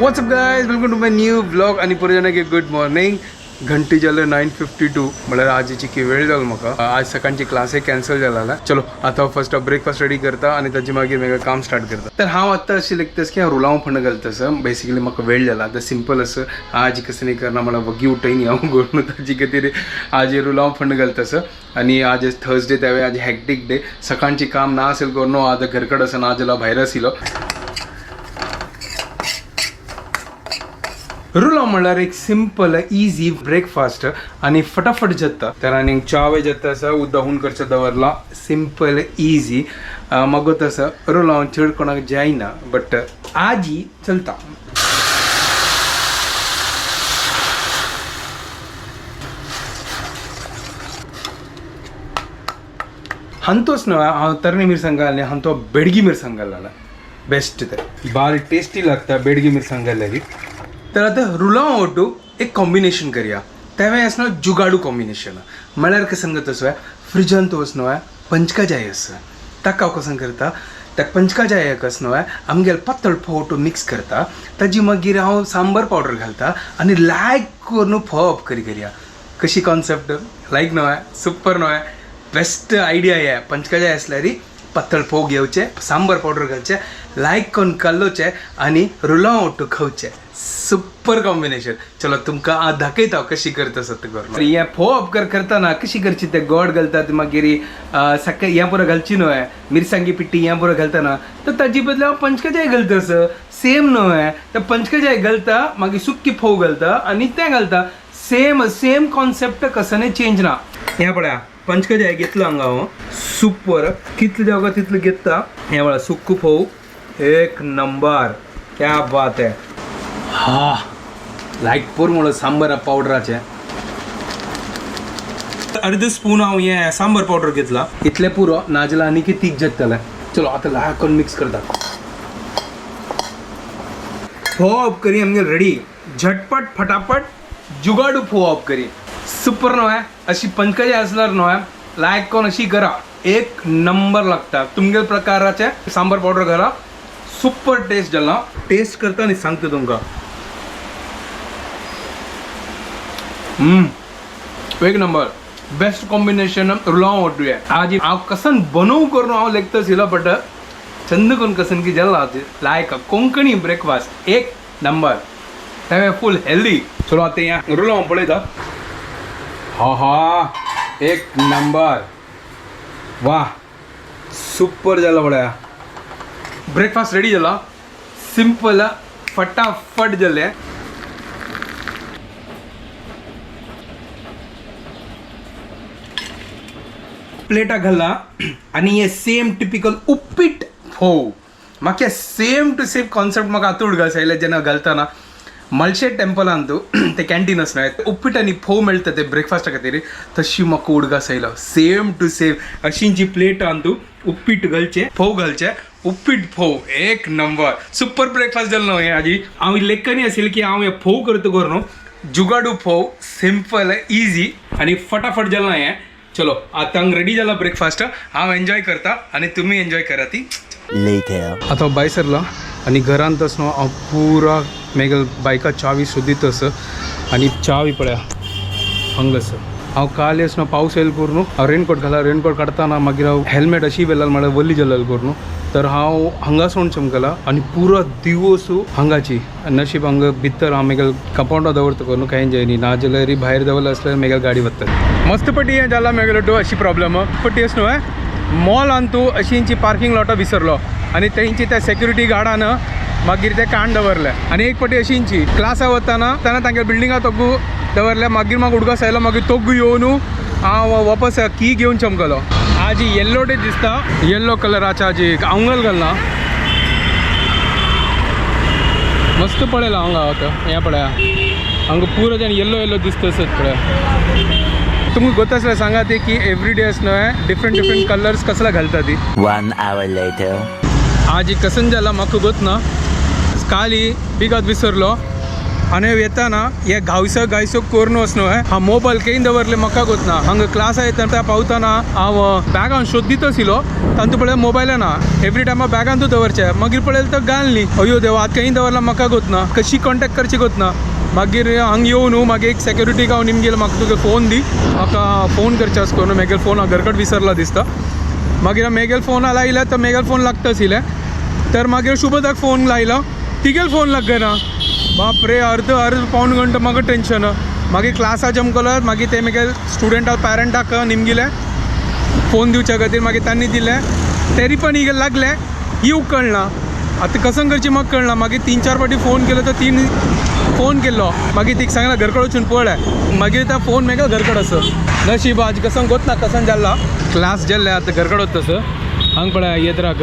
WhatsApp guys, welcome to my new blog. आणि पुढे जाणं की गुड मॉर्निंग. घंटी जालं 9:52 म्हळ्यार आजीची की वेळ जालो म्हाका. आज सकाळची क्लासय कॅन्सल जाला. चलो आता फर्स्ट ब्रेकफास्ट रेडी करता आणि ताचे मागीर वेगळं काम स्टार्ट करता. तर हांव आत्तां अशें लेखतस की हांव रुलांव फंड घालतस. बेसिकली म्हाका वेळ जाला आतां सिंपल असं आजी कसं नाही करना म्हळ्यार वगी उठयनी हांव घरून ताजी खातीर आजी रुलांव फंड घालतस. आणि आज थर्सडे त्यावेळी आज हॅक्टिक डे. सकाळची काम ना असेल करून आज घरकड असं ना जाल्यार भायर आशिल्लो. रुलांव म्हणल्यार एक सिंपल इजी ब्रेकफास्ट आणि फटाफट जाता. तर आनी च्या जाता आसा उदक करचें दवरला. सिंपल इजी मगो तसं रुलांव चड कोणाक जायना बट आजी चलता. हंतोच न्हय हांव तरणे मिरसांग घालले, हांव तो बेडगी मिरसांग घालला. बेस्ट ते बारी टेस्टी लागता बेडगी मिरसांग घालल्यार. तर आता रुलांव ओटू एक कॉम्बिनेशन करूया. त्यावेळी असणं जुगाडू कॉम्बिनेशन म्हळ्यार कसं सांगत असो फ्रिजान तो असणो पंचकाजाय आसा ताका हांव कसं करता. त्या पंचकाजायाक असणो आमगेल पातळ फोव मिक्स करता. ताजी मागीर हांव सांबर पावडर घालता आणि लायक करून फोव अप करूया. कशी कॉन्सेप्ट लायक न्हय, सुपर न्हय, बेस्ट आयडिया हे. पंचकाजाय आसल्यार पातळ फोव घेवचे, सांबर पावडर घालचे, लायक करून कालोचे आणि रुलांव ओटू खावचे. Super combination. चलो तुमकां हांव दाखयता कशी करता सत करून. हें फोव अप करतना कशी करची ते गोड घालतात मागीर सकाळ हें पुरो घालची न्हय, मिरसांगी पिट्टी हें पुरो घालतना तर ताजी बदला हांव पंचकाजाय घालतस. सेम न्हय तर पंचकाजाय घालता मागीर सुक्की फोव घालता आणि तें घालता. सेम कॉन्सेप्ट कसं चेंज ना. हें पळया पंचकाजाय घेतलो हांगा हांव. सुपर कितले जावं तितले घेता. हें पळया सुक्को फोव एक नंबर. क्या बात है. हा लायक पोर म्हणून सांबर पावडराचे अर्ध स्पून हांव हें सांबर पावडर घेतला. इतले पुरो नाजाल्यार आनी की तीख जातले. चलो आतां लायक करून मिक्स करता. फोव अप करी आमगे रेडी. झटपट फटाफट जुगाडू फोव अप करी. सुपर न्हय अशी पंचकाजाय आसल्यार न्हय लायक करून अशी करा. एक नंबर लागता. तुमगे प्रकाराचे सांबर पावडर घाला. सुपर टेस्ट जाला. टेस्ट करता आनी सांगता तुमकां. एक नंबर बेस्ट कॉम्बिनेशन रुलांव ओटूया. आज हांव कसन बनवू करून हांव लेखतस येयलो बट चंद करून कसन की जाला लायक कोंकणी ब्रेकफास्ट एक नंबर. त्यावेळी फूल हेल्दी. चलो आतां हें रुलांव पळयता. हा एक नंबर. वा सुपर जाला पळया. ब्रेकफास्ट रेडी जाला. सिंपल फटाफट जाले. प्लेटा घालला आणि हे सेम टिपिकल उपीट फोव. म्हाका सेम टू सेम कॉन्सेप्ट म्हाका आतां उडगास आयले जेन्ना घालतना मलशेट टेंपलान तूं ते कॅन्टीन आसना उपीट आनी फोव मेळटा ते ब्रेकफास्टा खातीर तशी म्हाका उडगास आयलो. सेम टू सेम अशी जी प्लेटान तूं उपीट घालचे, फोव घालचे, उपीट फोव एक नंबर. सुपर ब्रेकफास्ट जालो न्हय आजी. हांव लेखनी आशिल्ली की हांव हे फोव करता करून जुगाडू फोव सिंपल इजी आणि फटाफट जालो हें. चलो आतां रेडी जाला ब्रेकफास्ट. हांव एन्जॉय करता आणि तुम्ही एन्जॉय करा ती. आता बाय सरला आणि घरांत असनो हांव पुरा मेगल बायका चावी सोदीतस आणि चावी पळया हांगास. हांव काल असनो पावस येयलो करून हांव रेनकोट घाला. रेनकोट काडटाना मागीर हांव हेल्मेट अशी वेलाल म्हळ्यार वल्ली जाल्याल करून तर हांव हांगासून चमकला आणि पुरो दिवस हांगाची नशीब हांगा भितर हांव मेगल कंपाउंडार दवरता करून कांय जायनी. ना जाल्यार भायर दवरला आसल्यार मेगल गाडी वता. मस्त पटी हें जाला मेगलो टू अशी प्रॉब्लम पटी असनो मॉलान तूं अशींची पार्किंग लॉटां विसरलो आणि तेंची त्या सेक्युरिटी गार्डान मागीर ते काण दवरले. आणि एक पटी अशींची क्लासा वताना तांगे बिल्डिंगा तोगू दवरले. मागीर म्हाका उडगास आयलो. मागीर तोगू येवन हांव वापस की घेवन चमकलो. आज येल्लो डे दिसता. येल्लो कलराच्या आज आंगल घालना मस्त पळयला हांगा. आतां हें पळया हांगा पुरो तें येल्लो दिसता सत पळया. तुमकां गोत आसल्यार सांगा ती की एवरी डे असनो डिफरंट कलर्स कसला घालता ती. 1 hour later. आज कसन जाला म्हाका गोत ना. काल बिगात विसरलो आणि येताना हे गायसो करून वचनो हा मोबाईल खंय दवरले म्हाका गोतना. हांगा क्लासा येता पावताना हांव बॅगान शोदीत आशिल्लो तांतू पळय मोबायल ना एवरी टायम बॅगांतू दवरचे मागीर पळयलें तर घालनी अयो देवा आतां खंय दवरला म्हाका गोतना कशी कॉन्टॅक्ट करची गोतना मागीर हांगा येवन न्हू मागीर एक सेक्युरिटी गांव निमगेलो म्हाका तुगे फोन दी म्हाका फोन करचे आसता न्हू मेगेल फोन हांव घरकड विसरला दिसता मागीर मेगेल फोन लायले तर मेगेल फोन लागता आशिल्लें तर मागीर शुभदाक फोन लायलो तिगेल फोन लागना बाप रे अर्द पावण घंटो म्हाका टेंशन मागीर क्लासा जमकलो मागीर ते मेगेल स्टुडंटा पॅरंटाक निमगेले फोन दिवच्या खातीर मागीर तांणी दिले तरी पण ही लागले येवंक कळना आतां कसं करची म्हाका कळना मागीर 3-4 फावटी फोन केलो तर 3 फोन केल्लो मागीर तिका सांगला घरकड वचून पळय मागीर तो फोन मेगेल घरकड असो नशीब आज कसं गोतना कसं जाल्ला क्लास जेल्ले आतां घरकड वता तसं हांगा पळय येद्राक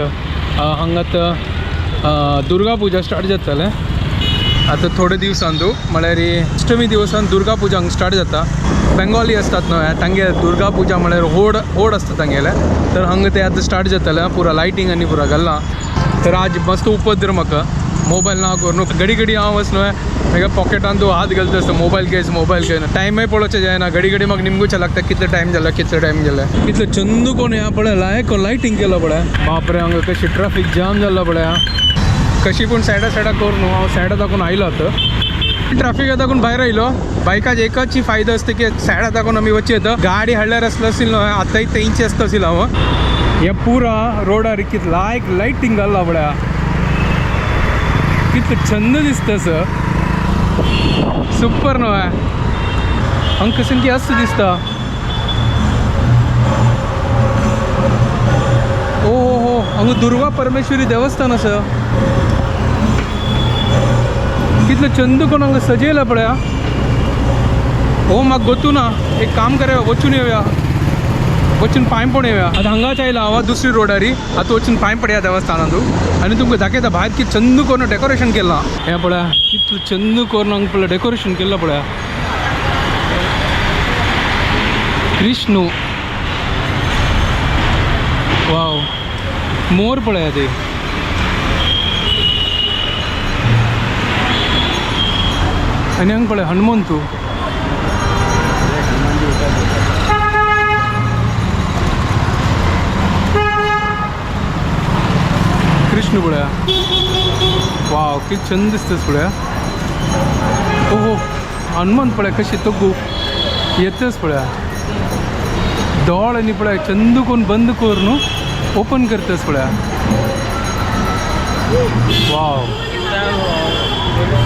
हांगा आतां दुर्गा पुजा स्टार्ट जातलें आतां थोडे दिवसांतू म्हळ्यार अष्टमी दिवसान दुर्गा पुजा हांगा स्टार्ट जाता बेंगॉली असतात न्हय तांगे दुर्गा पुजा म्हळ्यार होड आसता तांगेले तर हांगा ते आतां स्टार्ट जातलें पुरा लायटींग आनी पुरा घालना तर आज मस्त उपद्र म्हाका मोबायल ना करूं घडी घडी हांव वच न्हय म्हाज्या पॉकेटान तूं हात घालता आसता मोबायल घेयना टायमय पळोवचें जायना घडी घडी म्हाका निमगुचें लागता कितलो टायम जाला कितलो चंदू कोण या पळय लायटींग केलो पळय बाप रे हांगा कशी ट्रॅफिक जाम जाल्लो पळय कशी पूण सायडा करून न्हू हांव सायडा दाखवून आयलो आतां ट्रॅफिका दाखवून भायर आयलो बायकाच एकच फायदो असता की सायडा दाखवून आमी वचचे येता गाडी हाडल्यार आसलो आशिल्लो आतांय तेंची आसता आशिल्लो हांव ह्या पुरा रोडार कितलो लायटींग घाल्ला पळय कितलो छंद दिसता सर सुपर न्हय हांगा कशें की आसता दिसता ओ हांगा दुर्गा परमेश्वरी देवस्थान आसा कितलो चंद कोण हांगा सजयला पळय हो म्हाका गोतू ना एक काम करया वचून येवया वचून पांय पडून येवया आतां हांगाच आयला हांव दुसरी रोडारी आतां वचून पांय पडया देवस्थानांतू आनी तुमकां दाखयता भायर कितें चंद करून डेकोरेशन केलां हें पळय कितलो चंद करून हांगा पळय डेकोरेशन केलां पळय कृष्णू वाव मोर पळय ते आनी हांगा पळय हनुमंतू कृष्ण पळय वाव किती छंद दिसता पळय ओहो हनुमंत पळय कशी तग्गू येतच पळय दोळ आनी पळय चंद कोण बंद कर न्हू ओपन करतस पळय वाव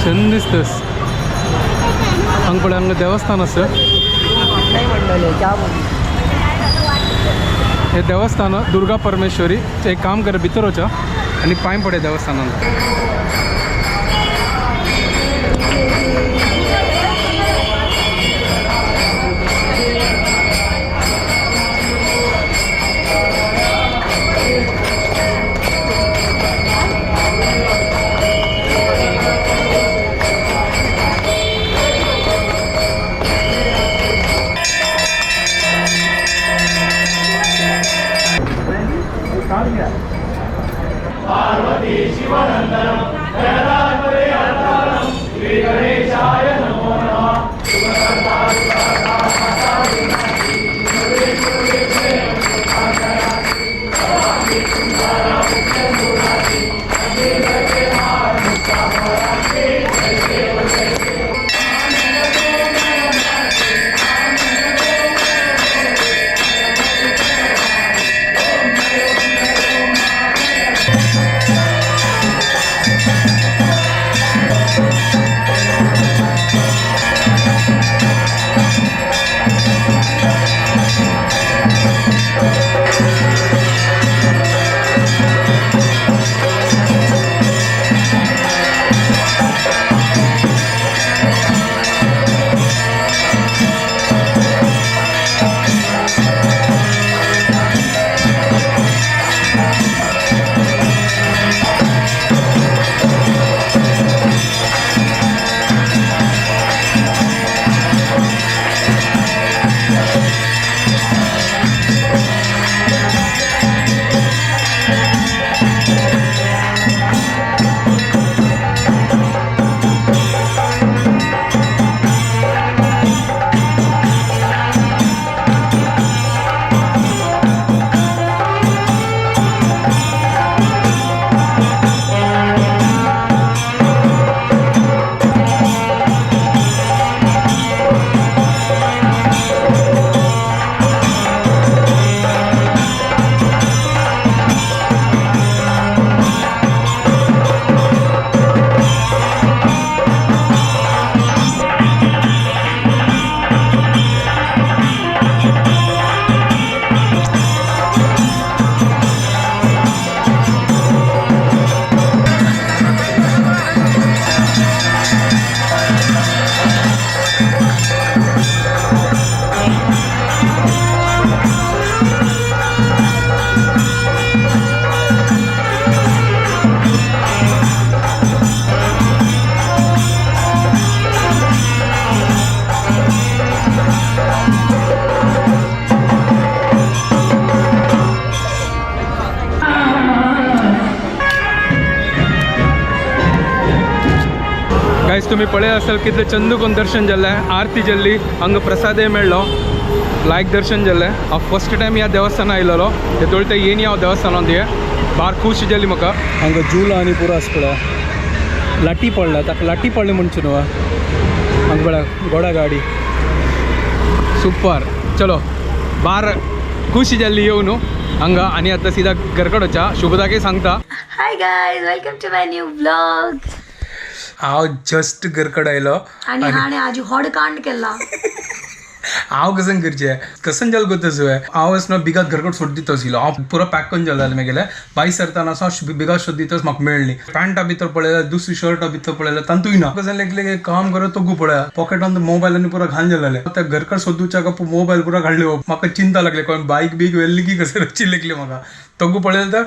छंद दिसतस हांगा पळय हांगा देवस्थान आसा हे देवस्थान दुर्गा परमेश्वरी एक काम कर भितर वचा आनी पांय पडया देवस्थानांत पार्वती शिवनंदनम जगदात्मरे अवतारम श्री गणेशाय नमो नमः शुभकर्ता शुभकर्ता विनाशी सर्वेश्वरे सर्वांगी सुंदरा मुक्तमुरारी अनेके हार मुक्तामरारी तुम्ही पळय असाल कितले चंदू कोण दर्शन जाल्लें आरती जाल्ली हांगा प्रसादय मेळ्ळो लायक दर्शन जाल्लें हांव फस्ट टायम ह्या देवस्थाना आयलोलो तेतूळ ते येयन हांव देवस्थानांत हे बार खुशी जाली म्हाका हांगा जुला आनी पुरो आसा पळय लाटी पडला ताका लाटी पडले म्हणचे न्हू हांगा पळय घोडा गाडी सुपर चलो बार खुशी जाल्ली येवन न्हू हांगा आनी आतां सिधा घरकड वचा शुभदाकय सांगता hi guys welcome to my new vlog हांव जस्ट घरकड आयलो आणि हाणे आज होडकांड केला हांव कसन करचें कसन जाल गो तसो हांव असो बिगात घरकड सोड दिता आशिल्लो हांव पुरो पॅक करून जालें मागीर भायर सरताना असो बिगात सोद दिताच म्हाका मेळ्ळी पॅन्टा भितर पळयल्यार दुसरी शर्टा भितर पळयल्यार तांतूय ना कसन लेगले काम करत तो पळय पॉकेटान मोबायलांनी पुरो घाण जालेले त्या घरकड सोदूच्या का मोबायल पुरो काडले म्हाका चिंता लागली कोण बायक बीक व्हेल्ली की कशें रची लेगली म्हाका तगू पळयलें तर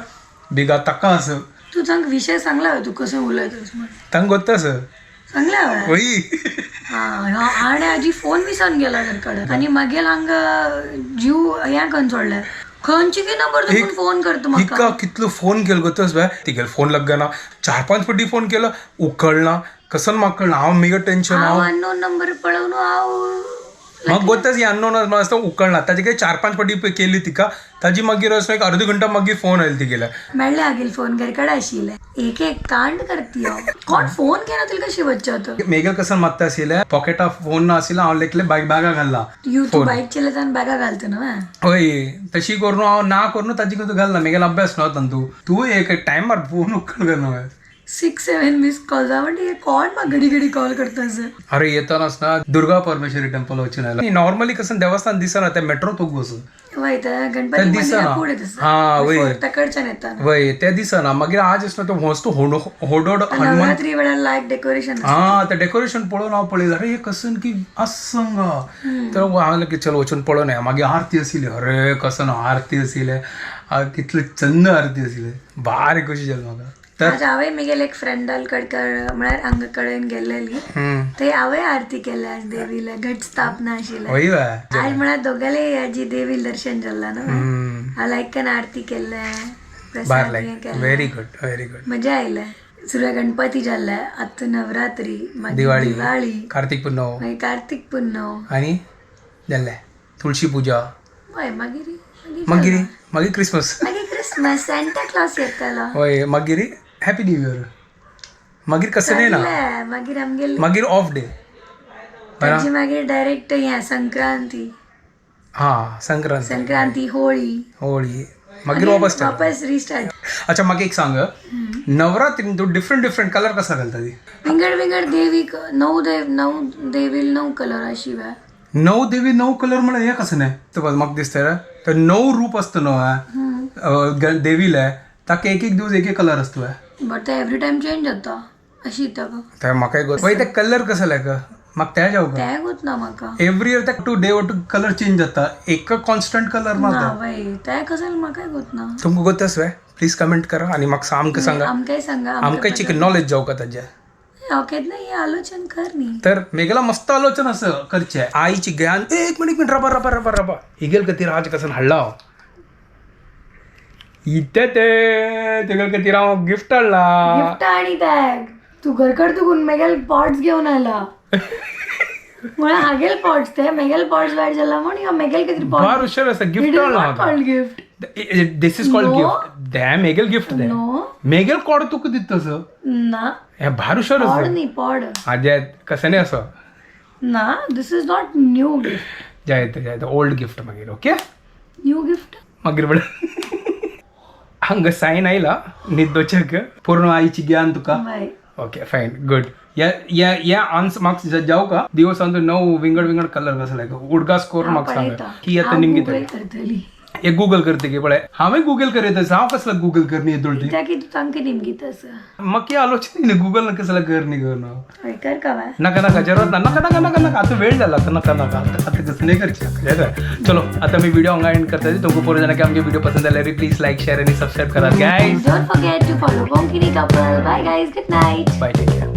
बिगात ताका आस तू सांग विषय सांगला तू कसं उलयतस म्हण तांकां गोत्ता आस सांगला वय हाणे आजी फोन विसरून गेला घरकडे आणि मागीर हांगा जीव हें करून सोडले खंयची की नंबर तूं फोन करता म्हाका हिका कितलो फोन केलो गोतस बाय तिगेलो फोन लागना 4-5 फावटी फोन केलो उखळना कसन म्हाका कळना हांव मेगा टेन्शन हांव अननोन नंबर पळोवन हांव म्हाका गोतच अननोन आसता उखळना ताजे काही 4-5 फावटी केली तिका ताजी मागीर असो एक अर्द घंटा मागीर फोन आयलो तिगेला मेळ्ळे आगील फोन घरकडे आशिल्ले एक एक कांड करती हांव कोण फोन केला तुला कशी वच्चत मेगल कसन मागता आशिल्ले पॉकेटा फोन ना आशिल्लो हांव लेकले बॅगा घालला तू बाईक चलयतना बॅगा घालता न्हू होय तशी करून हांव ना करून ताजी करून घालना मेगल अभ्यास न्हू तूं एक टायमार फोन उखळ करना 6-7 मिस कॉल म्हणजे कोण म्हाका घडी घडी कॉल करतास अरे येतानाच ना दुर्गा परमेश्वरी टेम्पल वचून आयला नॉर्मली कसं देवस्थान दिसना त्या मेट्रो तो वचून वय त्या गणपती मंदिरा पुढे हा वय तकडच्यान येताना वय ते दिसना मागीर आज असना तो वस्तू होडोड हनुमान नवरात्री वेळार लायक डेकोरेशन हा ते डेकोरेशन पळोवन हांव पळयलें अरे हे कसन की आसंगा तर हांवें की चल वचून पळोवन या मागीर आरती आशिल्ली अरे कसन आरती आशिल्ले कितले चंद आरती आशिल्ले बारी कशी जाली म्हाका आज हांवें म्हगेल एक फ्रेंडाल कडकर म्हळ्यार हांगा कडेन गेल्लेली ते हांवें आरती केल्या आज देवीला घट स्थापना आशिल्ले आज म्हळ्यार दोगाले हेजी देवी दर्शन जाल्ला न्हू हांव लायकन आरती केल्ले प्रसाद व्हेरी गुड मजा आयले सुरय गणपती जाल्ले आतां नवरात्री मागीर दिवाळी कार्तिक पुन्नव मागीर कार्तिक पुन्नव आनी जाल्ले तुळशी पुजा हय मागीर क्रिसमस मागीर क्रिसमस सेंटा क्लॉज येतलो हय मागीर हॅपी न्यू इयर मागीर कसं नाही ना मागीर आमगेली मागीर ऑफ डे ताची मागीर डायरेक्ट हें संक्रांती संक्रांती होळी मागीर वापस रिस्टार्ट अच्छा म्हाका एक सांग नवरात्रीन तूं डिफरंट कलर कसा घालता ती विंगड देवीक 9 देवील 9 कलर शिवाय 9 देवी 9 कलर म्हळ्यार हें कसं नाही तुका म्हाका दिसता तर 9 रूप असतं न्हू देवीला ताका एक दीस एक कलर असतो बट ते एवरी टाइम चेंज जाता अशी तर म्हाका वय ते कलर कसं लायक म्हाका त्या जावं तें गोत ना म्हाका every year today two colour change जाता एक कॉन्स्टंट कलर ना वय तें कसं म्हाका गोत ना तुमकां गोतस वय प्लीज कमेंट करा आणि म्हाका सामकें सांगा आमकांय सांगा आमकां चिकन नॉलेज जावं का ताजें हांव केन्ना हें आलोचन कर न्ही तर मेघला मस्त आलोचन असं करचें आईची ज्ञान एक मिनिट रबा हिगेल खातीर आज कसं हाडला हांव इथे तेगेल खातीर हांव गिफ्ट हाडला गिफ्ट आनी बॅग तू घरकड तू मेगेल पॉट्स घेवन आयला म्हळ्यार हागेल पॉट्स ते मेगेल पॉट्स वायट जाला म्हण या मेगेल खातीर पॉट फार हुशार आसा गिफ्ट हाडला gift this is called gift the मेगेल गिफ्ट दॅ मेगेल कोड तुका दिता तसं ना हे भार हुशार पॉड आसा न्ही पॉड आजे कसं नाही असं ना this is not new gift जायतं ओल्ड गिफ्ट मागीर ओके न्यू गिफ्ट मागीर बड हांगा सायन आयला न्हिदोचेक पूर्ण आईची ज्ञान तुका ओके फायन गुड या आन्सर म्हाका जावं का दिवसांत 9 विंगड कलर कसो लायक उडगास कोर म्हाका सांग की आता निमगी करतली एक गूगल करते की पळय हांवें गूगल करीत आसा हांव कसला गूगल करनी येतोळटी त्या की तू तांकां निमगीत आसा म्हाका आलोचना गूगल कसला करनी करना कर का नाका जरूरत ना नाका आता वेळ जाला आता नाका आता कसं नाही करची चलो आता मी व्हिडिओ हांगा एंड करता तुमकां पूर्ण जाणां की आमचे व्हिडिओ पसंद आल्यार प्लीज लाईक शेअर आणि सबस्क्राईब करा guys don't forget to follow Konkani couple bye guys good night bye take care